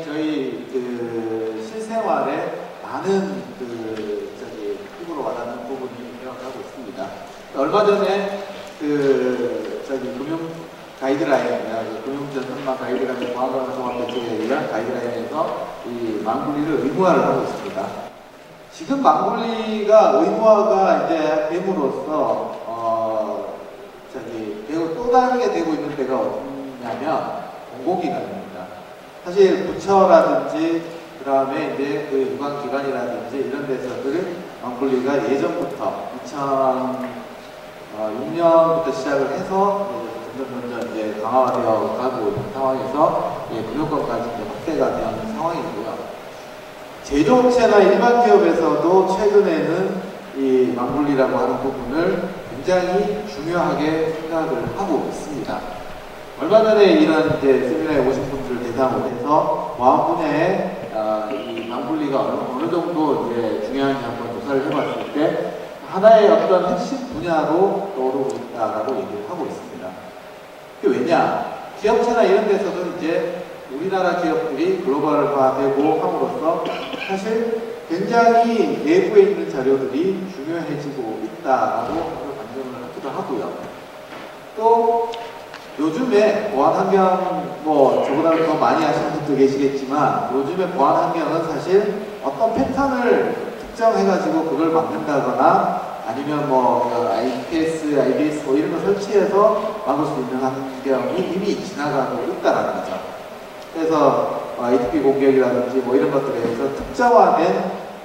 저희 실생활에 많은 힘으로 와닿는 부분이 일어나고 있습니다. 얼마 전에 금융 가이드라인, 금융전산망 가이드라인 보안관리 종합대책에 의한 가이드라인에서 이 망분리를 의무화를 하고 있습니다. 지금 망분리가 의무화가 이제 됨으로써 또 다르게 되고 있는 데가 어디냐면 공공기관입니다. 사실 부처라든지 그 다음에 이제 그 유관기관이라든지 이런 데서들 망분리가 예전부터 2006년부터 시작을 해서 점점 이제 강화되어 가고 있는 상황에서 금융권까지 이제 확대가 되는 상황이고요. 제조업체나 일반 기업에서도 최근에는 이 망분리라고 하는 부분을 굉장히 중요하게 생각을 하고 있습니다. 얼마 전에 이런 이제 세미나에 오신 분들을 대상으로 해서 보안 분야에 이 망분리가 어느 정도 이제 중요한지 한번 조사를 해봤을 때 하나의 어떤 핵심 분야로 떠오르고 있다라고 얘기를 하고 있습니다. 그게 왜냐? 기업체나 이런 데서도 이제 우리나라 기업들이 글로벌화되고 함으로써 사실 굉장히 내부에 있는 자료들이 중요해지고 있다라고 반증을 하기도 하고요. 또 요즘에 보안 환경, 저보다 더 많이 하시는 분도 계시겠지만, 요즘에 보안 환경은 사실 어떤 패턴을 특정해가지고 그걸 막는다거나, 아니면 IPS, IBS 이런 거 설치해서 막을 수 있는 환경이 이미 지나가고 있다는 거죠. 그래서 ATP 공격이라든지 이런 것들에 의해서 특정화된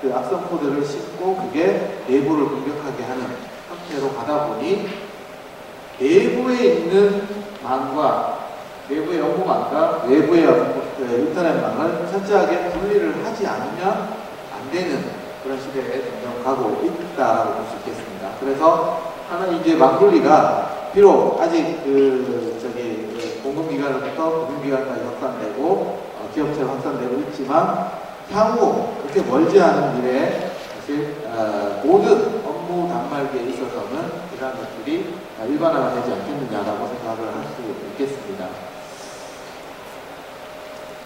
그 악성 코드를 싣고 그게 내부를 공격하게 하는 형태로 가다 보니 내부에 있는 망과 내부의 업무망과 외부의 인터넷망을 철저하게 분리를 하지 않으면 안 되는 그런 시대에 점점 가고 있다고 볼 수 있겠습니다. 그래서 하나 이제 망분리가 비록 아직 공공기관으로부터 금융기관까지 확산되고 기업체로 확산되고 있지만 향후 그렇게 멀지 않은 미래에 사실 모든 업무 단말기에 있어서는 이러한 것들이 일반화가 되지 않겠느냐라고 생각을 할 수 있겠습니다.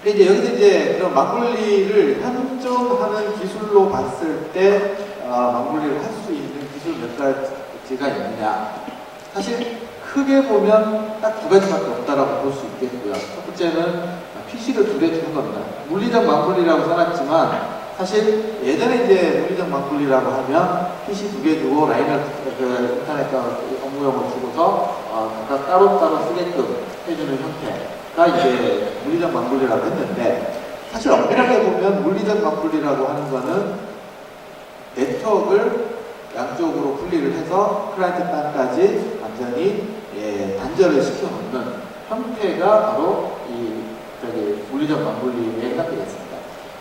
근데 이제 여기서 이제 그런 망분리를 한정하는 기술로 봤을 때 망분리를 할 수 있는 기술 몇 가지가 있느냐. 사실 크게 보면 딱 두 가지밖에 없다라고 볼 수 있겠고요. 첫 번째는 PC를 두 개 주는 겁니다. 물리적 망분리라고 써놨지만 사실 예전에 이제 물리적 망분리라고 하면 PC 두 개 주고 라인을 인터넷과 업무용을 주고서 각각 따로따로 쓰게끔 해주는 형태가 이제 물리적 망분리라고 했는데, 사실 엄밀하게 보면 물리적 망분리라고 하는 거는 네트워크를 양쪽으로 분리를 해서 클라이언트端까지 완전히 단절을 시켜놓는 형태가 바로 이 물리적 망분리에 해당되겠습니다.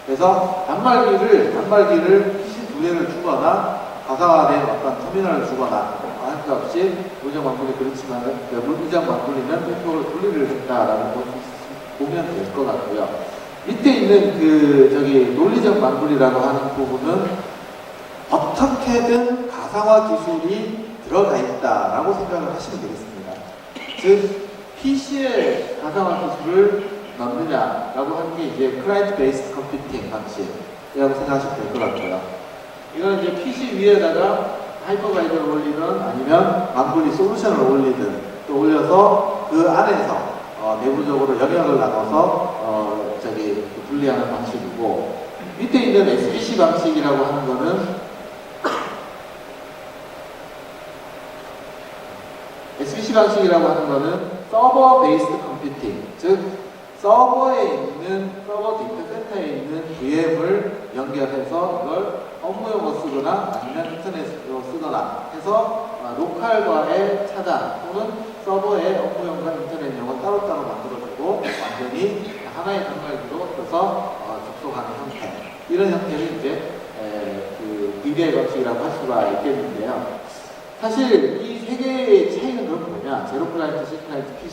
그래서 단말기를 PC 두 개를 주거나 가상화된 어떤 터미널을 주거나 할 것 없이 물리적 망분리 그렇지만 물리적 망분리는 네트워크를 분리를 했다라는 것을 보면 될 것 같고요. 밑에 있는 논리적 망분리라고 하는 부분은 어떻게든 가상화 기술이 들어가 있다라고 생각을 하시면 되겠습니다. 즉 PC에 가상화 기술을 넣느냐라고 하는 게 이제 클라이언트 베이스 컴퓨팅 방식이라고 생각하시면 될 것 같고요. 이건 이제 PC 위에다가 하이퍼바이저를 올리든 아니면 망분리 솔루션을 올리든 또 올려서 그 안에서 내부적으로 영역을 나눠서 분리하는 방식이고, 밑에 있는 SBC 방식이라고 하는 거는 서버 베이스드 컴퓨팅, 즉 서버 데이터 센터에 있는 VM을 연결해서 이걸 업무용으로 쓰거나 아니면 인터넷으로 쓰거나 해서 로컬과의 차단 또는 서버의 업무용과 인터넷용을 따로따로 만들어주고 완전히 하나의 단말기로 써서 접속하는 형태, 이런 형태를 이제 DDI 방식이라고 할 수가 있겠는데요. 사실 이 세 개의 차이는 그럼 뭐냐? 제로 클라이언트, C 클라이언트, PC.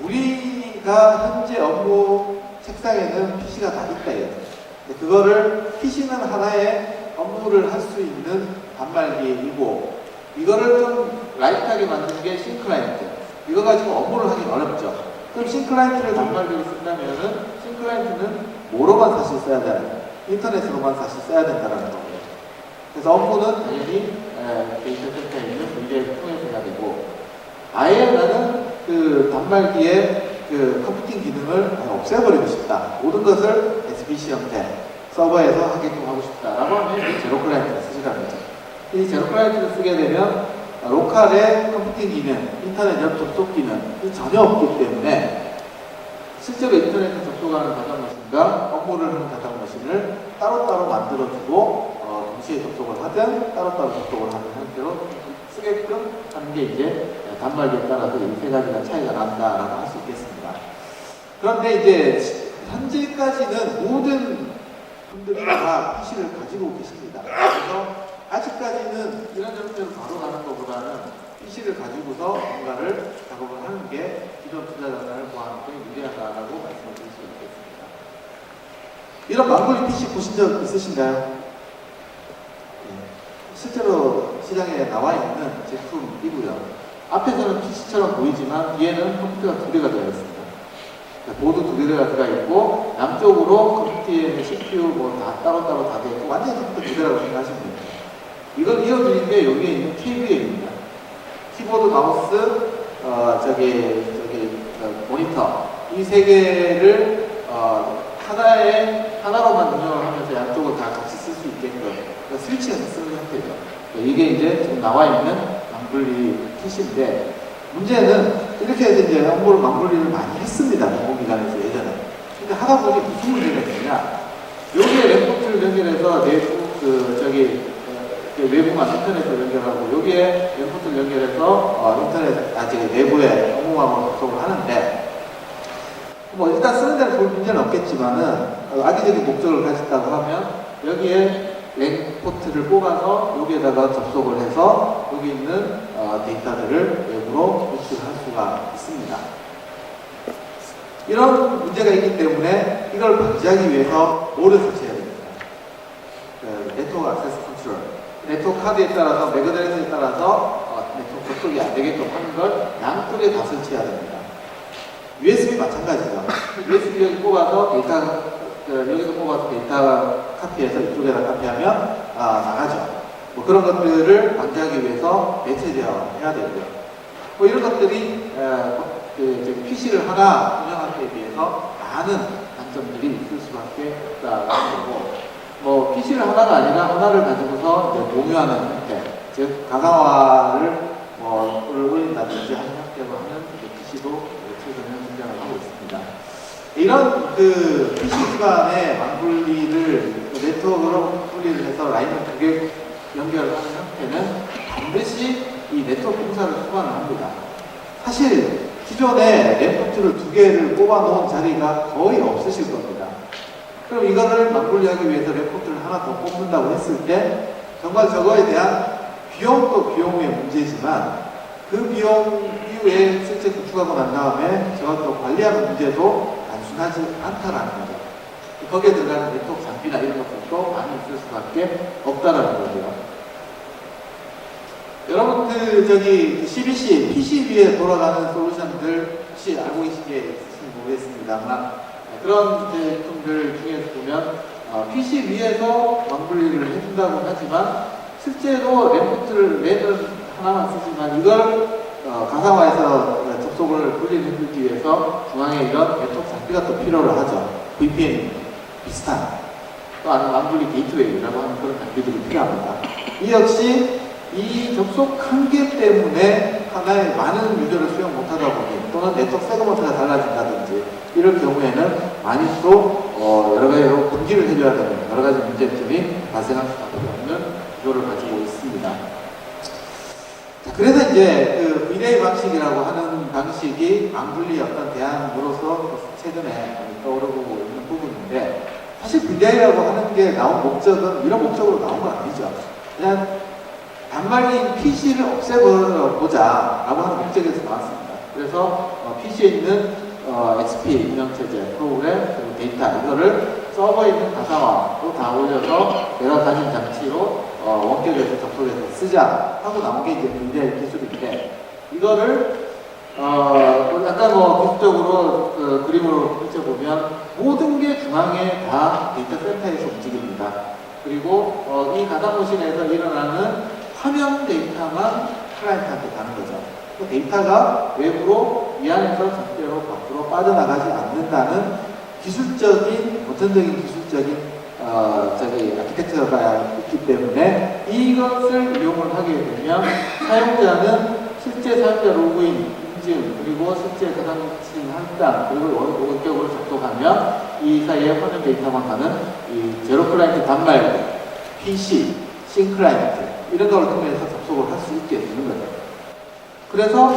우리가 현재 업무 책상에는 PC가 다 있다 이거죠. 그거를 PC는 하나의 업무를 할 수 있는 단말기이고, 이거를 좀 라이트하게 만드는 게 C 클라이언트. 이거 가지고 업무를 하기 어렵죠. 그럼 싱클라이트를 단말기로 쓴다면은 싱클라이트는 뭐로만 사실 써야 되나요? 인터넷으로만 사실 써야 된다는 거고요. 그래서 업무는 당연히 데이터 센터에 있는 VDI를 통해서 해야 되고, 아예 나는 그 단말기의 그 컴퓨팅 기능을 없애버리고 싶다. 모든 것을 SBC 형태 서버에서 하게끔 하고 싶다라고 하면 이 제로 클라이언트를 쓰시라는 거죠. 이 제로 클라이언트를 쓰게 되면 로컬의 컴퓨팅 기능, 인터넷 접속 기능이 전혀 없기 때문에 실제로 인터넷에 접속하는 가상머신과 업무를 하는 가상머신을 따로따로 만들어주고 동시에 접속을 하든 따로따로 접속을 하는 형태로 쓰게끔 하는 게 이제 단말기에 따라서 이 세 가지가 차이가 난다라고 할 수 있겠습니다. 그런데 이제 현재까지는 모든 분들이 다 PC를 가지고 계십니다. 그래서 아직까지는 이런 형태로 바로 가는 것보다는 PC를 가지고서 뭔가를 작업을 하는 게 기존 투자자를 구하는 게 유리하다라고 말씀을 드릴 수 있겠습니다. 이런 망고리 PC 보신 적 있으신가요? 네. 실제로 시장에 나와 있는 제품이고요. 앞에서는 PC처럼 보이지만 뒤에는 컴퓨터가 두 개가 들어있습니다. 보드 두 개가 들어있고 양쪽으로 컴퓨터의 CPU 뭐 다 따로따로 다 되어 있고 완전히 컴퓨터 두 개라고 생각하시면 됩니다. 이걸 이어드린 게 여기에 있는 KVM입니다. 키보드, 마우스, 모니터 이 세 개를 하나로만 운영을 하면서 양쪽을 다 같이 쓸 수 있게끔 스위치해서 쓰는 형태죠. 이게 이제 지금 나와 있는 망블리 PC인데 문제는 이렇게 해서 이제 업무를 망블리를 많이 했습니다. 공공기관에서 예전에. 근데 하다 보니 무슨 문제가 있느냐? 여기에 램포트를 연결해서 외부만 인터넷을 연결하고 여기에 램포트를 연결해서 인터넷 내부에 업무망으로 접속을 하는데 뭐 일단 쓰는 데는 볼 문제는 없겠지만은 악의적인 목적을 가졌다고 하면 여기에 램포트를 뽑아서 여기에다가 접속을 해서 여기 있는 데이터들을 외부로 유출할 수가 있습니다. 이런 문제가 있기 때문에 이걸 방지하기 위해서 뭐를 설치해야 됩니다. 네트워크 액세스 컨트롤. 네트워크 카드에 따라서 맥어드레스에 따라서 네트워크 접속이 안 되게끔 하는 걸 양쪽에 다 설치해야 됩니다. USB 마찬가지죠. USB 여기 뽑아서 여기서 뽑아서 데이터 카피해서 이쪽에다 카피하면 나가죠. 뭐 그런 것들을 방지하기 위해서 대체 제어해야 되고요. 뭐 이런 것들이 PC를 하나 운영하기에 비해서 많은 단점들이 있을 수밖에 없다라는 거고, 뭐 PC를 하나가 아니라 하나를 가지고서 공유하는 형태, 즉 가상화를 올린다든지 하는 형태로 하는 PC도 최근에 등장을 하고 있습니다. 이런 PC 기반의 망분리를 네트워크로 분리를 해서 라인을 두 개 연결하는 형태는 반드시 이 네트워크 공사를 수반을 합니다. 사실 기존에 램포트를 두 개를 뽑아 놓은 자리가 거의 없으실 겁니다. 그럼 이거를 맞분리하기 위해서 램포트를 하나 더 뽑는다고 했을 때 정말 저거에 대한 비용도 비용의 문제지만 그 비용 이후에 실제 구축하고 난 다음에 저것도 관리하는 문제도 단순하지 않다라는 거죠. 거기에 들어가는 네트워크 장비나 이런 것들도 많이 있을 수밖에 없다라는 거죠. 여러분들 CBC, PC 위에 돌아가는 솔루션들 혹시 알고 계시게 있으신지 모르겠습니다만 그런 제품들 중에서 보면 PC 위에서 망분리를 해준다고 하지만 실제로 램은 하나만 쓰지만 이걸 가상화해서 접속을 분리를 해주기 위해서 중앙에 이런 네트워크 장비가 또 필요를 하죠. VPN 비슷한 또 아니면 망분리 게이트웨이라고 하는 그런 장비들이 필요합니다. 이 역시 이 접속 한계 때문에 하나의 많은 유저를 수용 못하다 보니 또는 네트워크 세그먼트가 달라진다든지 이럴 경우에는 많이 또 여러 가지로 분기를 해줘야 되는 여러 가지 문제점이 발생할 수밖에 없는 구조를 가지고 있습니다. 자, 그래서 이제 그 VDI 방식이라고 하는 방식이 망분리 어떤 대안으로서 최근에 떠오르고 있는 부분인데 사실 VDI라고 하는 게 나온 목적은 이런 목적으로 나온 건 아니죠. 그냥 단말기인 PC를 없애보자 라고 하는 목적에서 나왔습니다. 그래서 PC에 있는 XP 운영체제, 프로그램, 그리고 데이터 이거를 서버에 있는 가상화로 다 올려서 내가 가진 장치로 원격에서 접속해서 쓰자 하고 나온 게 이제 VDI 기술인데 이거를 약간 기술적으로 그림으로 펼쳐보면 모든 게 중앙에 다 데이터 센터에서 움직입니다. 그리고 이 가상머신에서 일어나는 화면 데이터만 클라이언트한테 가는 거죠. 그 데이터가 외부로 이 안에서 절대로 밖으로 빠져나가지 않는다는 기술적인, 보편적인 기술적인 아키텍처가 있기 때문에 이것을 이용을 하게 되면 사용자는 실제 사용자 로그인, 인증, 그리고 실제 가상머신 할당, 그리고 원격으로 접속하면 이 사이에 화면 데이터만 가는 이 제로 클라이언트 단말, PC, 싱 클라이언트 이런 걸 통해서 접속을 할 수 있게 되는 거죠. 그래서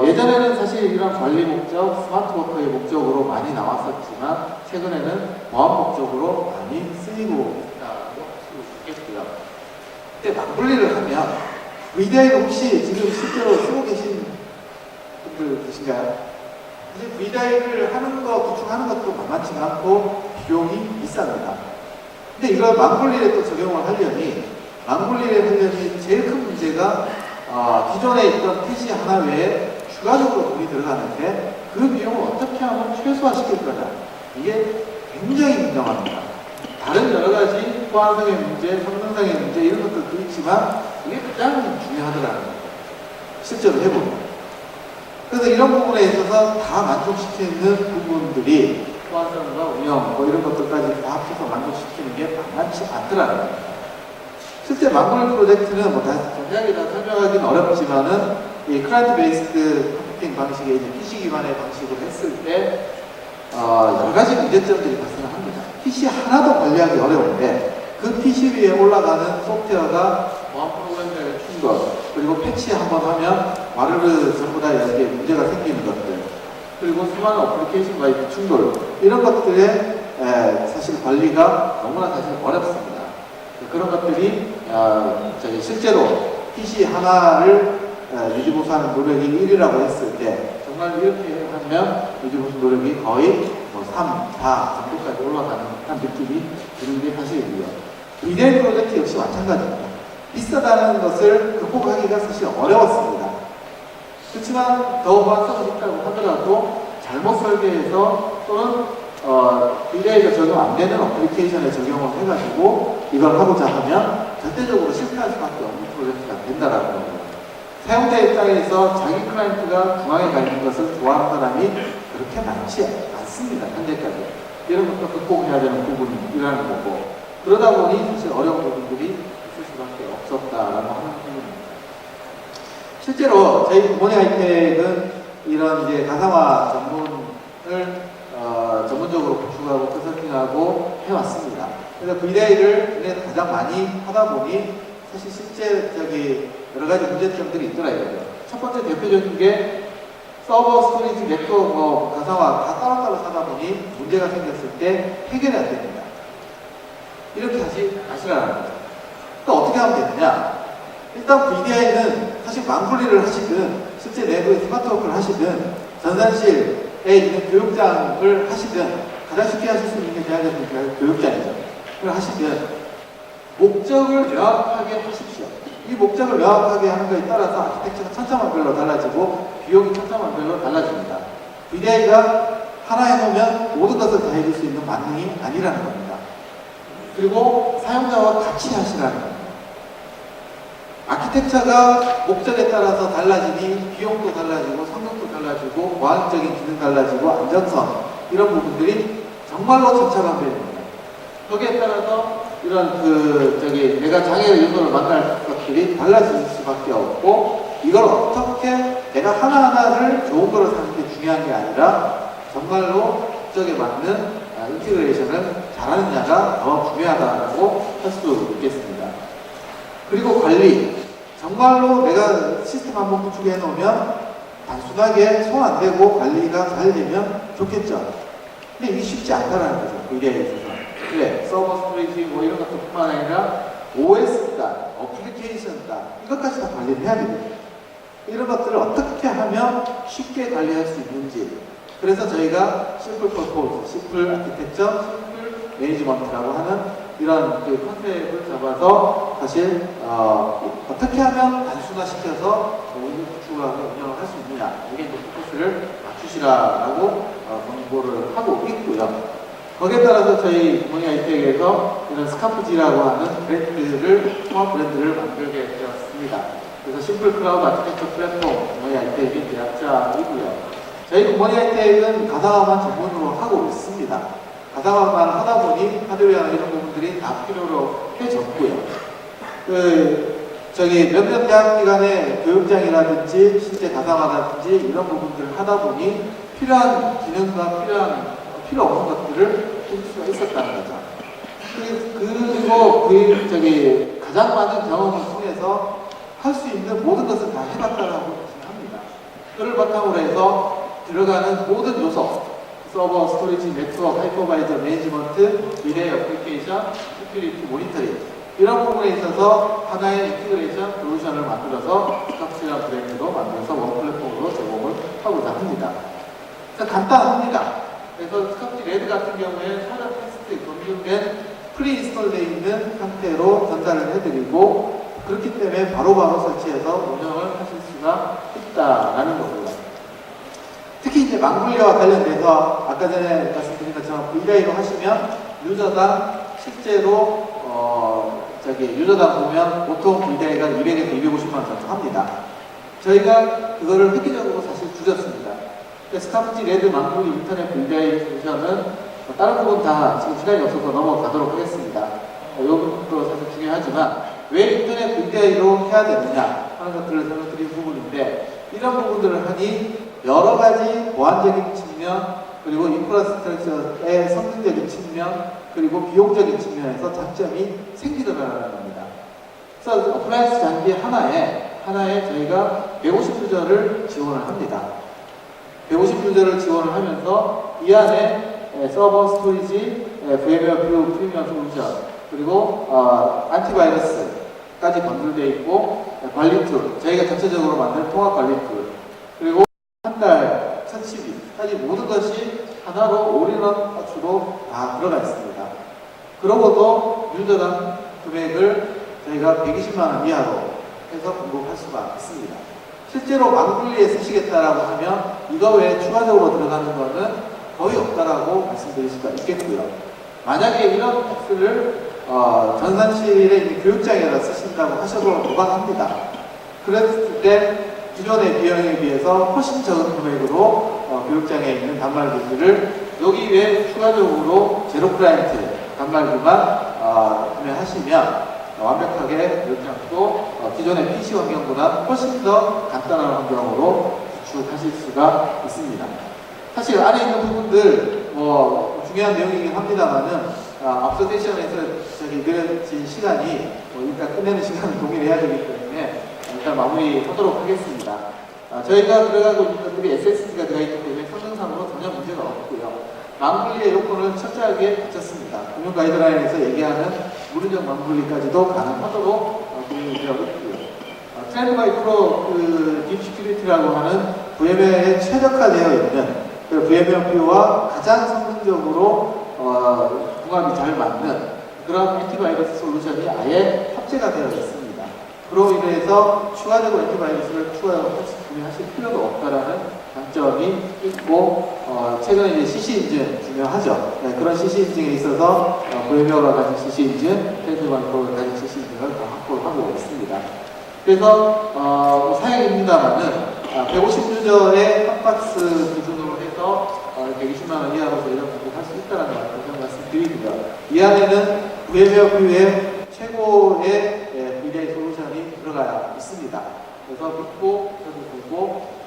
예전에는 사실 이런 관리 목적, 스마트워크의 목적으로 많이 나왔었지만 최근에는 보안 목적으로 많이 쓰이고 있다고 할 수 있겠고요. 근데 맞분리를 하면 VDI는 혹시 지금 실제로 쓰고 계신 분들 계신가요? 사실 VDI를 하는 거, 구축하는 것도 만만치가 않고 비용이 비쌉니다. 근데 이걸 맞분리에 또 적용을 하려니 제일 큰 문제가 기존에 있던 PC 하나 외에 추가적으로 돈이 들어가는데 그 비용을 어떻게 하면 최소화시킬 거냐. 이게 굉장히 민감합니다. 다른 여러 가지 호환성의 문제, 성능상의 문제 이런 것들도 있지만 이게 가장 중요하더라는 거예요. 실제로 해보면. 그래서 이런 부분에 있어서 다 만족시키는 부분들이 호환성과 운영 이런 것들까지 다 합쳐서 만족시키는 게 만만치 않더라는 거예요. 실제 만물 프로젝트는 자세하게 다 설명하기는 어렵지만은 이 클라이언트 베이스드 컴퓨팅 방식의 이제 PC 기반의 방식으로 했을 때 여러 가지 문제점들이 발생을 합니다. PC 하나도 관리하기 어려운데 그 PC 위에 올라가는 소프트웨어가 보안 프로그램들의 충돌, 그리고 패치 한번 하면 와르르 전부 다 이렇게 문제가 생기는 것들, 그리고 수많은 어플리케이션과의 충돌 이런 것들의 사실 관리가 너무나 사실 어렵습니다. 그런 것들이 실제로 PC 하나를 유지보수하는 노력이 1이라고 했을 때 정말 이렇게 하면 유지보수 노력이 거의 3, 4 정도까지 올라가는 듯한 느낌이 드는 게 사실이고요. VDI 프로젝트 역시 마찬가지입니다. 비싸다는 것을 극복하기가 사실 어려웠습니다. 그렇지만 더 호환성이 있다고 하더라도 잘못 설계해서 또는 VDI가 적용 안 되는 어플리케이션에 적용을 해가지고 이걸 하고자 하면 절대적으로 실패할 수밖에 없는 프로젝트가 된다라는 겁니다. 사용자 입장에서 자기 클라이언트가 중앙에 가 있는 것을 좋아하는 사람이 그렇게 많지 않습니다. 현재까지. 이런 것도 극복해야 되는 부분이라는 거고, 그러다 보니 사실 어려운 부분들이 있을 수밖에 없었다라고 하는 부분입니다. 실제로 저희 부모님 하이텍은 이런 이제 가상화 전문을 전문적으로 구축하고 컨설팅하고 해왔습니다. 그래서 VDI를 국내에서 가장 많이 하다 보니 사실 실제 여러 가지 문제점들이 있더라고요. 첫 번째 대표적인 게 서버, 스토리지, 네트워크, 가상화 다 따로따로 사다 보니 문제가 생겼을 때 해결이 안 됩니다. 이렇게 하시라는 거죠. 그러니까 어떻게 하면 되느냐? 일단 VDI는 사실 만분리를 하시든 실제 내부에 스마트워크를 하시든 전산실에 있는 교육장을 하시든 가장 쉽게 하실 수 있는 게 대학에서 교육장이죠. 그걸 하시든 목적을 명확하게 하십시오. 이 목적을 명확하게 하는 것에 따라서 아키텍처가 천차만별로 달라지고 비용이 천차만별로 달라집니다. VDI가 하나 해놓으면 모든 것을 다 해줄 수 있는 만능이 아니라는 겁니다. 그리고 사용자와 같이 하시라는 겁니다. 아키텍처가 목적에 따라서 달라지니 비용도 달라지고 성능도 달라지고 보안적인 기능 달라지고 안전성 이런 부분들이 정말로 천차만별입니다. 거기에 따라서 이런 내가 장애 요소를 만날 것들이 달라질 수밖에 없고, 이걸 어떻게 내가 하나하나를 좋은 거를 사는 게 중요한 게 아니라 정말로 목적에 맞는 인티그레이션을 잘하느냐가 더 중요하다고 할 수 있겠습니다. 그리고 관리. 정말로 내가 시스템 한번 구축해 놓으면 단순하게 손 안 대고 관리가 잘 되면 좋겠죠. 근데 이게 쉽지 않다는 거죠. VDI에 있어서. 그래, 서버 스토리지 이런 것뿐만 아니라 OS다, 어플리케이션다, 이것까지 다 관리를 해야 됩니다. 이런 것들을 어떻게 하면 쉽게 관리할 수 있는지. 그래서 저희가 심플 퍼포즈, 심플 아키텍처, 심플 매니지먼트라고 하는 이런 그 컨셉을 잡아서 사실 어떻게 하면 단순화시켜서 우주축구하고 운영을 할 수 있느냐, 이게 이제 포커스를 맞추시라라고 권고를 하고 있고요. 거기에 따라서 저희 굿모닝 아이텍에서 이런 스카프지라고 하는 브랜드를, 통합 브랜드를 만들게 되었습니다. 그래서 심플 클라우드 아키텍처 플랫폼 굿모닝 아이텍이 대학자이고요. 저희 굿모닝 아이텍은 가상화만 전문으로 하고 있습니다. 가상화만 하다 보니 하드웨어나 이런 부분들이 다 필요로 해졌고요. 몇몇 대학 기관의 교육장이라든지 실제 가상화라든지 이런 부분들을 하다 보니 필요한 기능과 필요 없는 것들을 할 수가 있었다는 거죠. 그리고 가장 많은 경험을 통해서 할 수 있는 모든 것을 다 해봤다라고 생각합니다. 그를 바탕으로 해서 들어가는 모든 요소, 서버, 스토리지, 네트워크, 하이퍼바이저, 매니지먼트, 미래 어플리케이션, 시큐리티, 모니터링 이런 부분에 있어서 하나의 인티그레이션 솔루션을 만들어서 스카프지라는 브랜드로 만들어서 원 플랫폼으로 제공을 하고자 합니다. 간단합니다. 그래서 스카프지 레드 같은 경우에 사전 테스트 검증된 프리인스톨되어 있는 상태로 전달을 해드리고 그렇기 때문에 바로바로 설치해서 운영을 하실 수가 있다라는 거고요. 특히 이제 망블리와 관련돼서 아까 전에 말씀드린 것처럼 VDI로 하시면 유저당 실제로 유저당 보면 보통 VDI가 200에서 250만 원 정도 합니다. 저희가 그거를 획기적으로 사실 줄였습니다. 스카프지 레드 망블리 인터넷 VDI 솔루션은 다른 부분 다 지금 시간이 없어서 넘어가도록 하겠습니다. 이 부분도 사실 중요하지만 왜 인터넷 VDI로 해야 되느냐 하는 것들을 설명드린 부분인데 이런 부분들을 하니 여러 가지 보안적인 측면 그리고 인프라스트럭처의 성능적인 측면 그리고 비용적인 측면에서 장점이 생기더라는 겁니다. 그래서 어플라이언스 장비 하나에 저희가 150유저를 지원을 합니다. 150유저를 지원을 하면서 이 안에 서버, 스토리지, VMware 뷰 프리미엄 솔루션 그리고 안티바이러스까지 건설되어 있고 관리 툴, 저희가 전체적으로 만든 통합 관리 툴 그리고 한 달 1000CB까지 모든 것이 하나로 올인원 파츠로 다 들어가 있습니다. 그러고도 유저당 금액을 저희가 120만원 이하로 해서 공급할 수가 있습니다. 실제로 망블리에 쓰시겠다라고 하면 이거 외에 추가적으로 들어가는 거는 거의 없다라고 말씀드릴 수가 있겠고요. 만약에 이런 박스를 전산실에 있는 교육장에다 쓰신다고 하셔도 무방합니다. 그랬을 때 기존의 비용에 비해서 훨씬 적은 금액으로 교육장에 있는 단말기들을 여기 외에 추가적으로 제로 클라이언트 단말기만 구매하시면 완벽하게 교육장도 기존의 PC 환경보다 훨씬 더 간단한 환경으로 구축하실 수가 있습니다. 사실 안에 있는 부분들 중요한 내용이긴 합니다만은 앞서 세션에서 느려진 시간이 일단 끝내는 시간을 동일해야 되기 때문에 일단 마무리하도록 하겠습니다. 저희가 들어가고 있는 것들이 SSD가 들어있기 때문에 성능상으로 전혀 문제가 없고요. 망블리의 요건을 철저하게 갖췄습니다. 금융 가이드라인에서 얘기하는 무료적 망블리까지도 가능하도록 구현이 되어 있고요. 트렌드 마이크로 딥 시큐리티라고 하는 VMware에 최적화되어 있는 VMware 뷰와 가장 성능적으로 궁합이 잘 맞는 그런 엔티바이러스 솔루션이 아예 합체가 되어 있습니다. 그로 인해서 추가적으로 엔티바이러스를 구매하실 필요도 없다라는 장점이 있고 최근에 이제 CC 인증 중요하죠. 네, 그런 CC 인증에 있어서 VMware가 가진 CC 인증, 트렌드 마이크로가 가진 CC 인증을 다 확보를 하고 있습니다. 그래서 사양입니다만은 150유저의 한 박스 기준으로 해서 120만원 이하로 저희가 공급할 수 있다는 말씀드리고요. 이 안에는 VMware 뷰의 최고의 VDI 솔루션이 들어가 있습니다. 그래서 믿고 저도 보고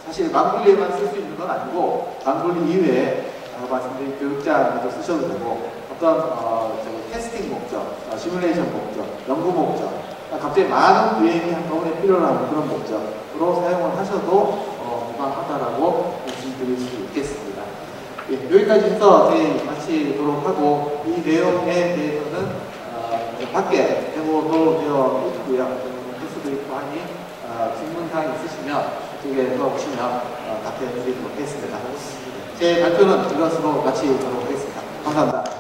사실 망블리에만 쓸 수 있는 건 아니고 망블리 이외에 말씀드린 교육장에도 쓰셔도 되고 어떤 테스팅 목적, 시뮬레이션 목적, 연구 목적 갑자기 많은 VM이 한꺼번에 필요한 그런 목적으로 사용을 하셔도 무방하다라고 말씀드릴 수 있겠습니다. 예, 여기까지 해서 저희 마치도록 하고 이 내용에 대해서는 밖에 제보도 되어 있고요. 뉴스도 있고 하니 질문사항 있으시면 이쪽에서 오시면 답변 드리도록 하겠습니다. 제 발표는 이것으로 마치도록 하겠습니다. 감사합니다.